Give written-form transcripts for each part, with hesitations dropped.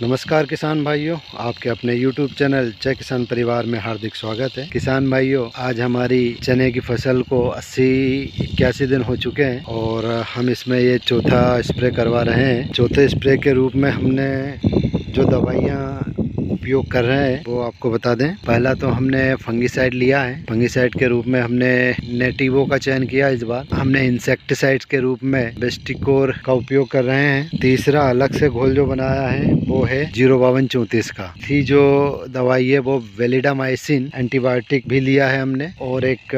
नमस्कार किसान भाइयों, आपके अपने YouTube चैनल जय किसान परिवार में हार्दिक स्वागत है। किसान भाइयों, आज हमारी चने की फसल को 80-81 दिन हो चुके हैं और हम इसमें ये चौथा स्प्रे करवा रहे हैं। चौथे स्प्रे के रूप में हमने जो दवाइयाँ उपयोग कर रहे हैं वो आपको बता दें। पहला तो हमने फंगिसाइड लिया है। फंगिसाइड के रूप में हमने नेटिवो का चयन किया। इस बार हमने इंसेक्टिसाइड्स के रूप में बेस्टिकोर का उपयोग कर रहे हैं। तीसरा अलग से घोल जो बनाया है वो है 05234 का। थी जो दवाई है वो वेलिडामाइसिन एंटीबायोटिक भी लिया है हमने, और एक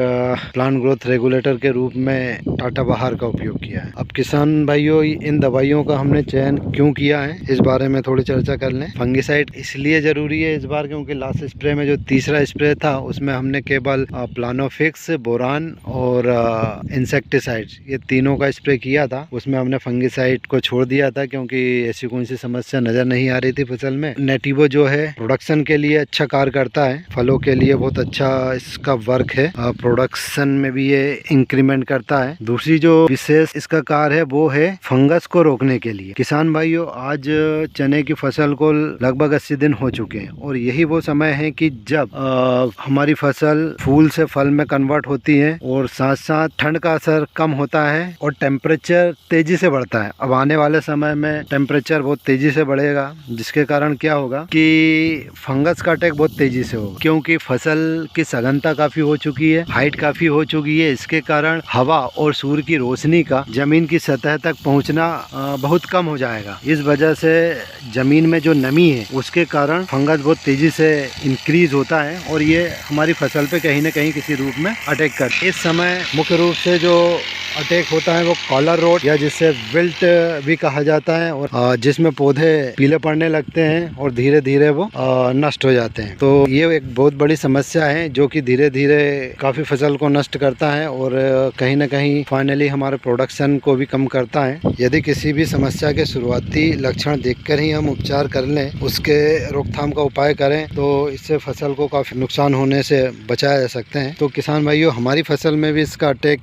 प्लांट ग्रोथ रेगुलेटर के रूप में टाटा बहार का उपयोग किया है। अब किसान भाइयों, इन दवाइयों का हमने चयन क्यों किया है इस बारे में थोड़ी चर्चा कर लें। फंगिसाइड इसलिए जरूरी है इस बार क्योंकि लास्ट स्प्रे में जो तीसरा स्प्रे था उसमें हमने केवल प्लानोफिक्स, बोरान और इंसेक्टिसाइड ये तीनों का स्प्रे किया था। उसमें हमने फंगिसाइड को छोड़ दिया था क्योंकि ऐसी कौन सी समस्या नजर नहीं आ रही थी फसल में। नेटिवो जो है प्रोडक्शन के लिए अच्छा कार्य करता है, फलों के लिए बहुत अच्छा इसका वर्क है, प्रोडक्शन में भी ये इंक्रीमेंट करता है। दूसरी जो विशेष इसका कार्य है वो है फंगस को रोकने के लिए। किसान भाइयों, आज चने की फसल को लगभग 80 दिन हो चुके हैं और यही वो समय है कि जब हमारी फसल फूल से फल में कन्वर्ट होती है और साथ साथ ठंड का असर कम होता है और टेम्परेचर तेजी से बढ़ता है। अब आने वाले समय में टेम्परेचर बहुत तेजी से बढ़ेगा, जिसके कारण क्या होगा कि फंगस का अटैक बहुत तेजी से होगा, क्योंकि फसल की सघनता काफी हो चुकी है, हाइट काफी हो चुकी है। इसके कारण हवा और सूर्य की रोशनी का जमीन की सतह तक पहुंचना बहुत कम हो जाएगा। इस वजह से जमीन में जो नमी है उसके कारण फंगस बहुत तेजी से इंक्रीज होता है और ये हमारी फसल पे कहीं न कहीं किसी रूप में अटैक करता है। इस समय मुख्य रूप से जो अटैक होता है वो कॉलर रोड या जिससे विल्ट भी कहा जाता है, और जिसमें पौधे पीले पड़ने लगते हैं और धीरे धीरे वो नष्ट हो जाते हैं। तो ये एक बहुत बड़ी समस्या है जो कि धीरे धीरे काफी फसल को नष्ट करता है और कहीं ना कहीं फाइनली हमारे प्रोडक्शन को भी कम करता है। यदि किसी भी समस्या के शुरुआती लक्षण देखकर ही हम उपचार कर लें, उसके रोकथाम का उपाय करें, तो इससे फसल को काफी नुकसान होने से बचाया जा सकते हैं। तो किसान भाइयों, हमारी फसल में भी इसका अटैक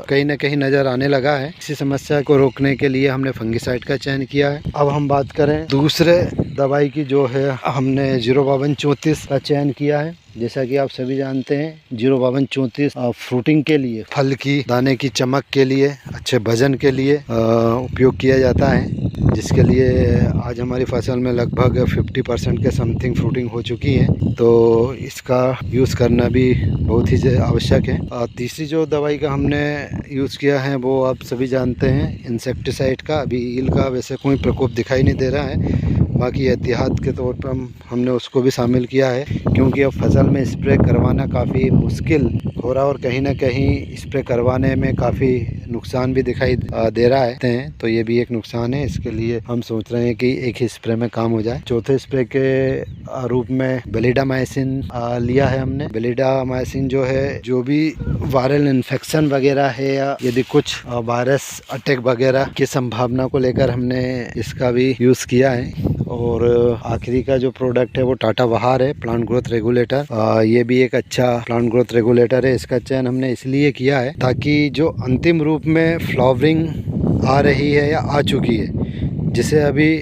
कहीं न कहीं नजर आने लगा है। इसी समस्या को रोकने के लिए हमने फंगिसाइड का चयन किया है। अब हम बात करें दूसरे दवाई की, जो है हमने 05234 का चयन किया है। जैसा कि आप सभी जानते हैं 05234 फ्रूटिंग के लिए, फल की दाने की चमक के लिए, अच्छे वजन के लिए उपयोग किया जाता है, जिसके लिए आज हमारी फसल में लगभग 50% के समथिंग फ्रूटिंग हो चुकी है। तो इसका यूज़ करना भी बहुत ही आवश्यक है। तीसरी जो दवाई का हमने यूज़ किया है वो आप सभी जानते हैं इंसेक्टिसाइड का। अभी ईल का वैसे कोई प्रकोप दिखाई नहीं दे रहा है, बाकी एहतियात के तौर पर हमने उसको भी शामिल किया है, क्योंकि अब फसल में स्प्रे करवाना काफ़ी मुश्किल हो रहा और कहीं ना कहीं स्प्रे करवाने में काफ़ी नुकसान भी दिखाई दे रहा है। तो ये भी एक नुकसान है। इसके लिए हम सोच रहे हैं कि एक ही स्प्रे में काम हो जाए। चौथे स्प्रे के रूप में वेलिडामाइसिन लिया है हमने। वेलिडामाइसिन जो है, जो भी वायरल इन्फेक्शन वगैरह है या यदि कुछ वायरस अटैक वगैरह की संभावना को लेकर हमने इसका भी यूज़ किया है। और आखिरी का जो प्रोडक्ट है वो टाटा बहार है, प्लांट ग्रोथ रेगुलेटर। ये भी एक अच्छा प्लांट ग्रोथ रेगुलेटर है। इसका चयन हमने इसलिए किया है ताकि जो अंतिम रूप में फ्लावरिंग आ रही है या आ चुकी है, जिसे अभी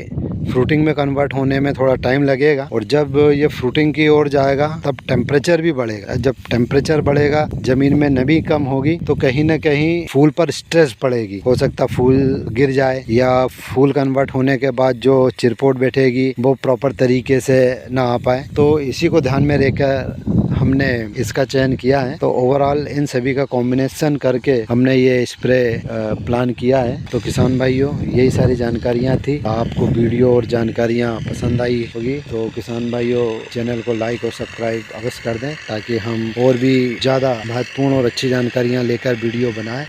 फ्रूटिंग में कन्वर्ट होने में थोड़ा टाइम लगेगा, और जब ये फ्रूटिंग की ओर जाएगा तब टेम्परेचर भी बढ़ेगा। जब टेम्परेचर बढ़ेगा, जमीन में नमी कम होगी, तो कहीं ना कहीं फूल पर स्ट्रेस पड़ेगी। हो सकता फूल गिर जाए या फूल कन्वर्ट होने के बाद जो चिरपोट बैठेगी वो प्रॉपर तरीके से ना आ पाए। तो इसी को ध्यान में रखकर हमने इसका चयन किया है। तो ओवरऑल इन सभी का कॉम्बिनेशन करके हमने ये स्प्रे प्लान किया है। तो किसान भाइयों, यही सारी जानकारियाँ थी। आपको वीडियो और जानकारियाँ पसंद आई होगी तो किसान भाइयों, चैनल को लाइक और सब्सक्राइब अवश्य कर दें, ताकि हम और भी ज़्यादा महत्वपूर्ण और अच्छी जानकारियाँ लेकर वीडियो बनाएं।